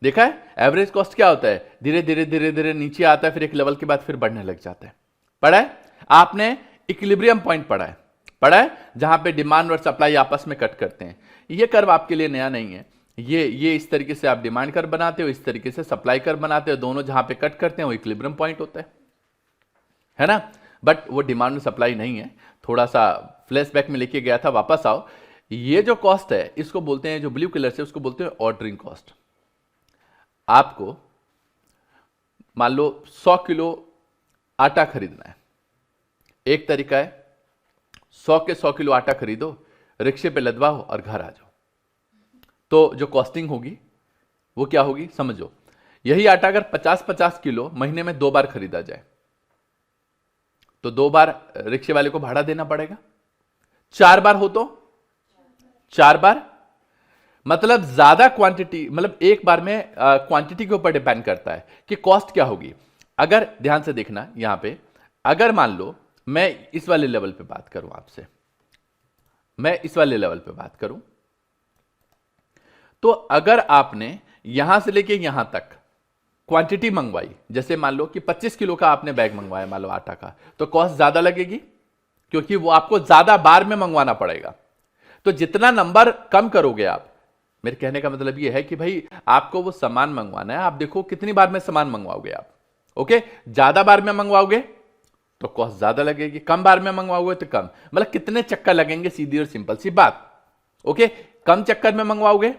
देखा है एवरेज कॉस्ट क्या होता है? धीरे धीरे धीरे धीरे नीचे आता है, फिर एक लेवल के बाद फिर बढ़ने लग जाता है। पढ़ा है आपने? इक्विलिब्रियम पॉइंट पढ़ा है जहां पे डिमांड और सप्लाई आपस में कट करते हैं। ये कर्व आपके लिए नया नहीं है। ये इस तरीके से आप डिमांड कर्व बनाते हो, इस तरीके से सप्लाई कर्व बनाते हो, दोनों जहां पे कट करते हैं वो इक्विलिब्रियम पॉइंट होता है ना? बट वो डिमांड और सप्लाई नहीं है। थोड़ा सा फ्लैशबैक में लेके गया था, वापस आओ। ये जो कॉस्ट है इसको बोलते हैं, जो ब्लू कलर से, उसको बोलते हैं ऑर्डरिंग कॉस्ट। आपको मान लो 100 किलो आटा खरीदना है। एक तरीका है 100 के 100 किलो आटा खरीदो, रिक्शे पे लदवाओ और घर आ जाओ। तो जो कॉस्टिंग होगी वो क्या होगी समझो। यही आटा अगर 50-50 किलो महीने में 2 बार खरीदा जाए तो 2 बार रिक्शे वाले को भाड़ा देना पड़ेगा। 4 बार हो तो 4 बार, मतलब ज्यादा क्वांटिटी, मतलब एक बार में क्वांटिटी के ऊपर डिपेंड करता है कि कॉस्ट क्या होगी। अगर ध्यान से देखना यहां पे, अगर मान लो मैं इस वाले लेवल पे बात करूं आपसे, मैं इस वाले लेवल पे बात करूं, तो अगर आपने यहां से लेके यहां तक क्वांटिटी मंगवाई, जैसे मान लो कि 25 किलो का आपने बैग मंगवाया मान लो आटा का, तो कॉस्ट ज्यादा लगेगी क्योंकि वो आपको ज्यादा बार में मंगवाना पड़ेगा। तो जितना नंबर कम करोगे आप, मेरे कहने का मतलब ये है कि भाई आपको वो सामान मंगवाना है, आप देखो कितनी बार में सामान मंगवाओगे आप। ओके, ज्यादा बार में मंगवाओगे तो कॉस्ट ज्यादा लगेगी, कम बार में मंगवाओगे तो कम, मतलब कितने चक्कर लगेंगे, सीधी और सिंपल सी बात। ओके, कम चक्कर में मंगवाओगे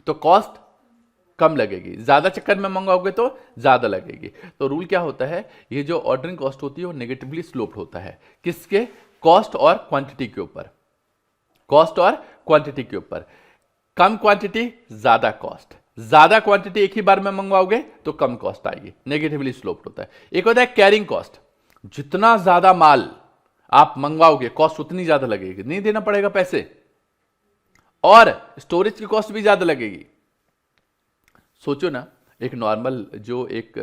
तो कॉस्ट कम लगेगी, ज्यादा चक्कर में मंगवाओगे तो ज्यादा लगेगी। तो रूल क्या होता है, ये जो ऑर्डरिंग कॉस्ट होती है वो नेगेटिवली स्लोप्ड होता है। किसके? कॉस्ट और क्वांटिटी के ऊपर, कॉस्ट और क्वांटिटी के ऊपर। कम क्वांटिटी ज्यादा कॉस्ट, ज्यादा क्वांटिटी एक ही बार में मंगवाओगे तो कम कॉस्ट आएगी, नेगेटिवली स्लोप्ड होता है। एक होता है कैरिंग कॉस्ट, जितना ज्यादा माल आप मंगवाओगे कॉस्ट उतनी ज्यादा लगेगी, नहीं देना पड़ेगा पैसे, और स्टोरेज की कॉस्ट भी ज्यादा लगेगी। सोचो ना, एक नॉर्मल जो एक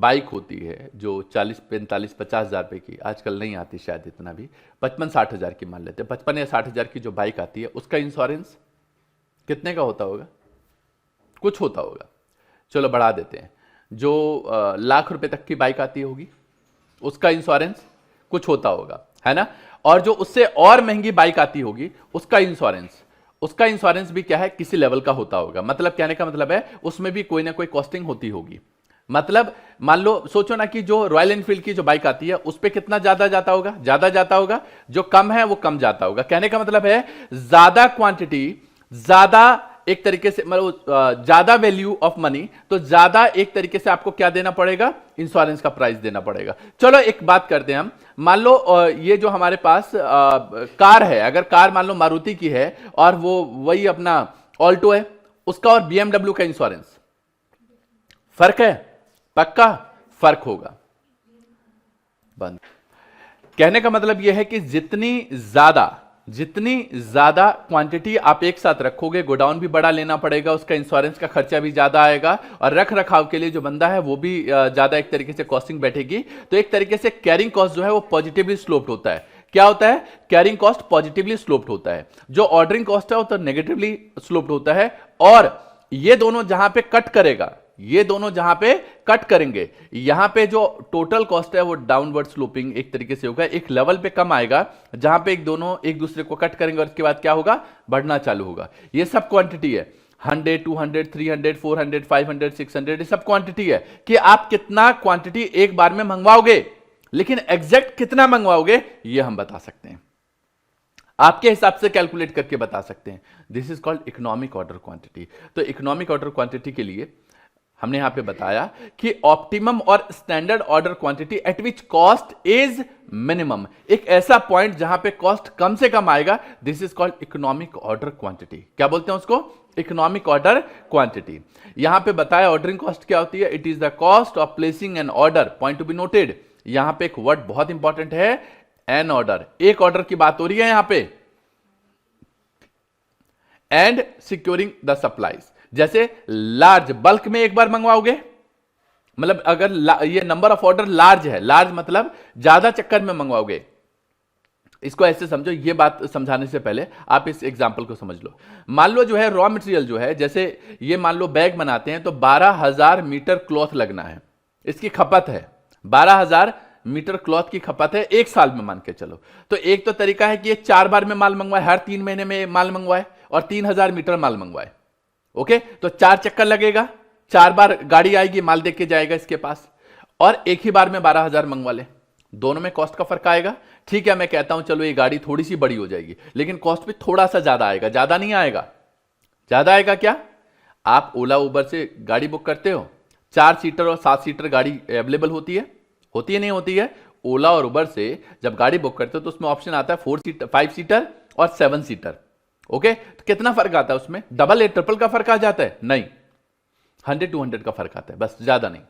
बाइक होती है जो 40-45-50 हजार रुपए की, आजकल नहीं आती शायद इतना भी, 55-60 हजार की मान लेते हैं, 55 या 60 हजार की जो बाइक आती है उसका इंश्योरेंस कितने का होता होगा? कुछ होता होगा, चलो बढ़ा देते हैं, जो लाख रुपए तक की बाइक आती होगी उसका इंश्योरेंस कुछ होता होगा, है ना? और जो उससे और महंगी बाइक आती होगी उसका इंश्योरेंस भी क्या है, किसी लेवल का होता होगा। मतलब कहने का मतलब है उसमें भी कोई ना कोई कॉस्टिंग होती होगी। मतलब मान लो, सोचो ना कि जो रॉयल एनफील्ड की जो बाइक आती है उस पर कितना ज्यादा जाता होगा, जो कम है वो कम जाता होगा। कहने का मतलब है ज्यादा क्वांटिटी, ज्यादा एक तरीके से मतलब ज्यादा वैल्यू ऑफ मनी, तो ज्यादा एक तरीके से आपको क्या देना पड़ेगा, इंश्योरेंस का प्राइस देना पड़ेगा। चलो एक बात करते हैं हम, मान लो ये जो हमारे पास कार है, अगर कार मान लो मारुति की है और वो वही अपना ऑल्टो है, उसका और बीएमडब्ल्यू का इंश्योरेंस फर्क है, पक्का फर्क होगा। बंद। कहने का मतलब यह है कि जितनी ज्यादा जितनी ज्यादा क्वांटिटी आप एक साथ रखोगे, गोडाउन भी बड़ा लेना पड़ेगा, उसका इंश्योरेंस का खर्चा भी ज्यादा आएगा, और रख रखाव के लिए जो बंदा है वो भी ज्यादा एक तरीके से कॉस्टिंग बैठेगी। तो एक तरीके से कैरिंग कॉस्ट जो है वो पॉजिटिवली स्लोप्ड होता है। क्या होता है? कैरिंग कॉस्ट पॉजिटिवली स्लोप्ड होता है, जो ऑर्डरिंग कॉस्ट है वो तो नेगेटिवली स्लोप्ड होता है। और ये दोनों जहां पे कट करेगा, ये दोनों जहां पे कट करेंगे, यहां पे जो टोटल कॉस्ट है वो डाउनवर्ड स्लोपिंग एक तरीके से होगा, एक लेवल पे कम आएगा, जहां पे एक दोनों एक दूसरे को कट करेंगे और उसके बाद क्या होगा? बढ़ना चालू होगा। ये सब क्वांटिटी है, 100, 200, 300, 400, 500, 600, ये सब क्वांटिटी है कि आप कितना क्वांटिटी एक बार में मंगवाओगे, लेकिन एग्जैक्ट कितना मंगवाओगे ये हम बता सकते हैं, आपके हिसाब से कैलकुलेट करके बता सकते हैं। This is called economic order quantity. तो इकोनॉमिक ऑर्डर क्वांटिटी के लिए हमने यहां पे बताया कि ऑप्टिमम और standard order quantity eight which cost is minimum, एक ऐसा पॉइंट जहां पे कॉस्ट कम से कम आएगा, this is called economic order quantity. क्या बोलते हैं उसको? Economic order quantity. यहां पे बताया ऑर्डरिंग कॉस्ट क्या होती है, it is the cost of placing an order, point to be noted. यहां पे एक वर्ड बहुत इंपॉर्टेंट है, एन ऑर्डर, एक ऑर्डर की बात हो रही है यहां पे, एंड सिक्योरिंग द सप्लाईज। जैसे लार्ज, बल्क में एक बार मंगवाओगे, मतलब अगर ये नंबर ऑफ ऑर्डर लार्ज है, लार्ज मतलब ज्यादा चक्कर में मंगवाओगे। इसको ऐसे समझो, ये बात समझाने से पहले आप इस एग्जांपल को समझ लो। मान लो जो है रॉ मटेरियल जो है, जैसे ये मान लो बैग बनाते हैं तो 12,000 मीटर क्लॉथ लगना है, इसकी खपत है 12,000 मीटर क्लॉथ की खपत है एक साल में, मान के चलो। तो एक तो तरीका है कि ये 4 बार में माल मंगवाए, हर 3 महीने में माल मंगवाए और 3,000 मीटर माल मंगवाए। ओके, तो 4 चक्कर लगेगा, 4 बार गाड़ी आएगी, माल देके जाएगा इसके पास, और एक ही बार में 12,000 मंगवा ले, दोनों में कॉस्ट का फर्क आएगा। ठीक है, मैं कहता हूं चलो ये गाड़ी थोड़ी सी बड़ी हो जाएगी, लेकिन कॉस्ट भी थोड़ा सा ज्यादा आएगा, ज्यादा नहीं आएगा। ज्यादा आएगा क्या? आप ओला उबर से गाड़ी बुक करते हो, 4 सीटर और 7 सीटर गाड़ी अवेलेबल होती है नहीं होती है? ओला और उबर से जब गाड़ी बुक करते हो तो उसमें ऑप्शन आता है 4 सीटर, 5 सीटर और 7 सीटर। ओके, तो कितना फर्क आता है उसमें? डबल या ट्रिपल का फर्क आ जाता है? नहीं, 100-200 का फर्क आता है, बस, ज्यादा नहीं,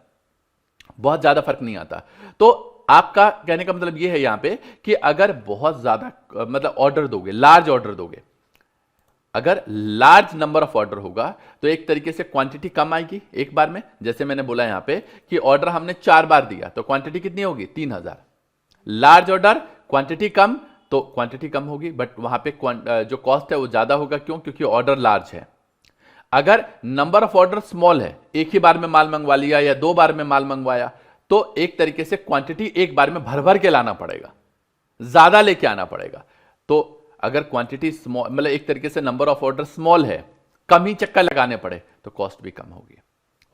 बहुत ज्यादा फर्क नहीं आता। तो आपका कहने का मतलब यह है यहां पे कि अगर बहुत ज्यादा मतलब ऑर्डर दोगे, लार्ज ऑर्डर दोगे, अगर लार्ज नंबर ऑफ ऑर्डर होगा तो एक तरीके से क्वांटिटी कम आएगी एक बार में। जैसे मैंने बोला यहां पे कि ऑर्डर हमने 4 बार दिया तो क्वांटिटी कितनी होगी? 3,000। लार्ज ऑर्डर, क्वांटिटी कम, तो क्वांटिटी कम होगी, बट वहां पे जो कॉस्ट है वो ज्यादा होगा। क्यों? क्योंकि ऑर्डर लार्ज है। अगर नंबर ऑफ ऑर्डर स्मॉल है, एक ही बार में माल मंगवा लिया या 2 बार में माल मंगवाया, तो एक तरीके से क्वांटिटी एक बार में भर भर के लाना पड़ेगा, ज्यादा लेके आना पड़ेगा। तो अगर क्वांटिटी स्मॉल, मतलब एक तरीके से नंबर ऑफ ऑर्डर स्मॉल है, कम ही चक्कर लगाने पड़े, तो कॉस्ट भी कम होगी।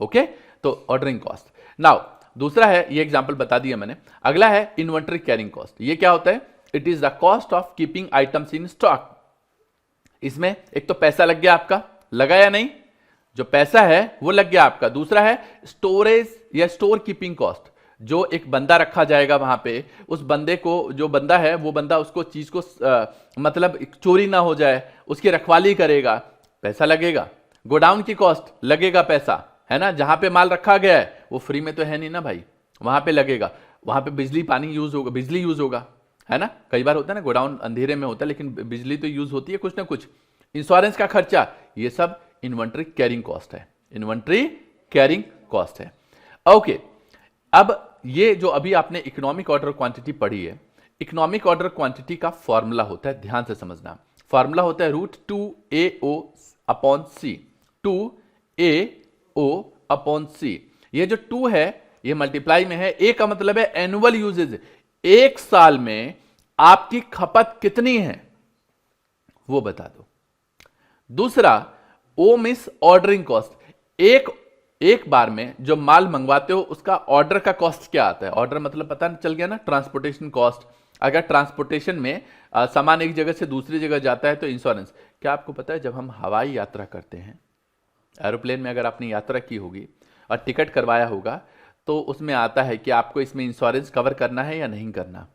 ओके, तो ऑर्डरिंग कॉस्ट। नाउ दूसरा है, ये एग्जांपल बता दिया मैंने। अगला है इन्वेंटरी कैरिंग कॉस्ट। ये क्या होता है? It is the cost of keeping items in stock. इसमें एक तो पैसा लग गया आपका, लगा या नहीं? जो पैसा है वो लग गया आपका। दूसरा है स्टोरेज या स्टोर कीपिंग कॉस्ट, जो एक बंदा रखा जाएगा वहां पे, उस बंदे को, जो बंदा है वो बंदा उसको चीज को मतलब चोरी ना हो जाए, उसकी रखवाली करेगा, पैसा लगेगा। गोडाउन की कॉस्ट लगेगा पैसा, है ना? जहां पे माल रखा गया है वो फ्री में तो है नहीं ना भाई, वहां पे लगेगा। वहां पे बिजली पानी यूज होगा, बिजली यूज होगा, है ना? कई बार होता है ना गोडाउन अंधेरे में होता है, लेकिन बिजली तो यूज होती है कुछ ना कुछ। इंश्योरेंस का खर्चा, ये सब इन्वेंटरी कैरिंग कॉस्ट है, इन्वेंटरी कैरिंग कॉस्ट है। ओके, अब ये जो अभी आपने इकोनॉमिक ऑर्डर क्वांटिटी पढ़ी है, इकोनॉमिक ऑर्डर क्वांटिटी का फॉर्मूला होता है, ध्यान से समझना। फॉर्मूला होता है √2AO/C, 2AO/C। ये जो 2 है ये मल्टीप्लाई में है, A का मतलब है एनुअल यूजेज, एक साल में आपकी खपत कितनी है वो बता दो। दूसरा O मींस ऑर्डरिंग कॉस्ट, एक बार में जो माल मंगवाते हो उसका ऑर्डर का कॉस्ट क्या आता है? ऑर्डर मतलब पता चल गया ना, ट्रांसपोर्टेशन कॉस्ट। अगर ट्रांसपोर्टेशन में सामान एक जगह से दूसरी जगह जाता है तो इंश्योरेंस। क्या आपको पता है जब हम हवाई यात्रा करते हैं, एरोप्लेन में अगर आपने यात्रा की होगी और टिकट करवाया होगा, तो उसमें आता है कि आपको इसमें इंश्योरेंस कवर करना है या नहीं करना,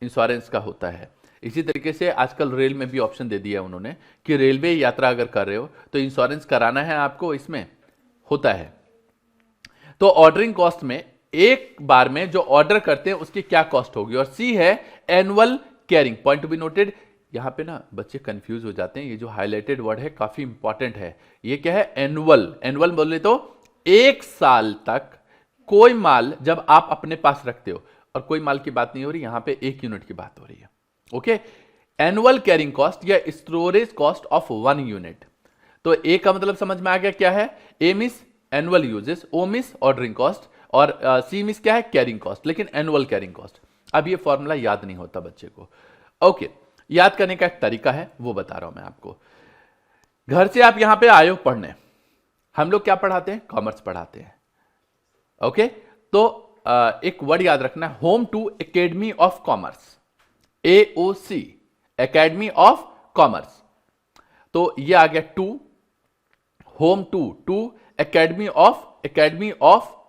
इंश्योरेंस का होता है। इसी तरीके से आजकल रेल में भी ऑप्शन दे दिया है उन्होंने कि रेलवे यात्रा अगर कर रहे हो तो इंश्योरेंस कराना है आपको, इसमें होता है। तो ऑर्डरिंग कॉस्ट में एक बार में जो ऑर्डर करते हैं उसकी क्या कॉस्ट होगी। और सी है annual carrying, point to be noted, यहाँ पे ना बच्चे कंफ्यूज हो जाते हैं। ये जो हाईलाइटेड वर्ड है काफी इंपॉर्टेंट है। ये क्या है? एनुअल। एनुअल बोले तो एक साल तक कोई माल जब आप अपने पास रखते हो, और कोई माल की बात नहीं हो रही, यहां पे 1 यूनिट की बात हो रही है। ओके, एनुअल कैरिंग कॉस्ट या स्टोरेज कॉस्ट ऑफ 1 यूनिट। तो ए का मतलब समझ में आ गया क्या है? ए मिस एनुअल यूजेस, ओ मिस ऑर्डरिंग कॉस्ट, और सी मिस क्या है? Carrying cost. लेकिन एनुअल कैरिंग कॉस्ट, अब ये फॉर्मूला याद नहीं होता बच्चे को। ओके, याद करने का एक तरीका है, वो बता रहा हूं मैं आपको। घर से आप यहां पे आए हो पढ़ने, हम लोग क्या पढ़ाते हैं? कॉमर्स पढ़ाते हैं। ओके, तो एक वर्ड याद रखना, home to academy of commerce, AOC, academy of commerce. तो ये आ गया to, home to academy of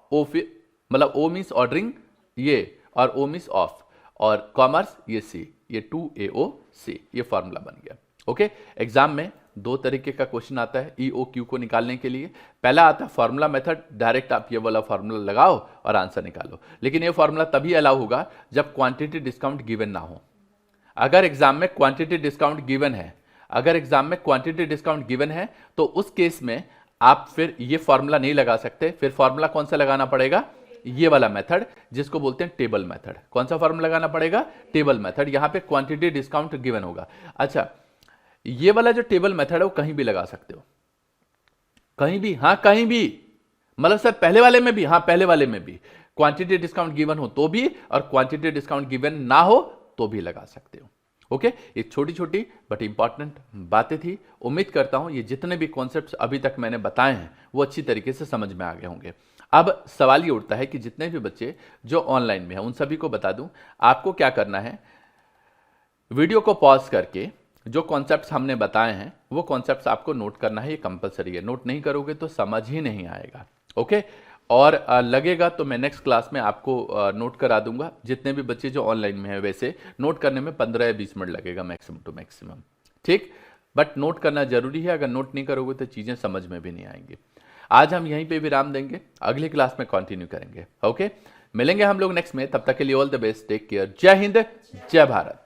मतलब ओ मीन्स ऑर्डरिंग ये, और ओ मीन्स ऑफ, और कॉमर्स ये सी, ये 2AOC, ये फॉर्मूला बन गया। ओके, एग्जाम में 2 तरीके का क्वेश्चन आता है EOQ को निकालने के लिए। पहला आता है फॉर्मूला मेथड, डायरेक्ट आप ये वाला फॉर्मूला लगाओ और आंसर निकालो। लेकिन ये फॉर्मूला तभी अलाउ होगा जब क्वांटिटी डिस्काउंट गिवन ना हो। अगर एग्जाम में क्वांटिटी डिस्काउंट गिवन है, तो उस केस में आप फिर ये फॉर्मूला नहीं लगा सकते। फिर फॉर्मूला कौन सा लगाना पड़ेगा? ये वाला मेथड, जिसको बोलते हैं टेबल मेथड। कौन सा फॉर्मूला लगाना पड़ेगा? Table method. यहां पे क्वांटिटी डिस्काउंट गिवन होगा। अच्छा, ये वाला जो टेबल मेथड है वो कहीं भी लगा सकते हो, कहीं भी। हाँ, कहीं भी, मतलब सर पहले वाले में भी, हाँ पहले वाले में भी क्वांटिटी डिस्काउंट गिवन हो तो भी, और क्वांटिटी डिस्काउंट गिवन ना हो तो भी लगा सकते हो। ओके, ये छोटी छोटी बट इंपॉर्टेंट बातें थी। उम्मीद करता हूं ये जितने भी कॉन्सेप्ट्स अभी तक मैंने बताए हैं वो अच्छी तरीके से समझ में आ गए होंगे। अब सवाल ये उठता है कि जितने भी बच्चे जो ऑनलाइन में हैं उन सभी को बता दूं, आपको क्या करना है, वीडियो को पॉज करके जो कॉन्सेप्ट्स हमने बताए हैं वो कॉन्सेप्ट्स आपको नोट करना है। ये कंपलसरी है, नोट नहीं करोगे तो समझ ही नहीं आएगा। ओके, और लगेगा तो मैं नेक्स्ट क्लास में आपको नोट करा दूंगा। जितने भी बच्चे जो ऑनलाइन में हैं, वैसे नोट करने में 15 या 20 मिनट लगेगा मैक्सिमम टू मैक्सिमम, ठीक। बट नोट करना जरूरी है, अगर नोट नहीं करोगे तो चीजें समझ में भी नहीं आएंगी। आज हम यहीं पे विराम देंगे, अगली क्लास में कंटिन्यू करेंगे। ओके, मिलेंगे हम लोग नेक्स्ट में, तब तक के लिए all the best, take care, जय हिंद, जय भारत।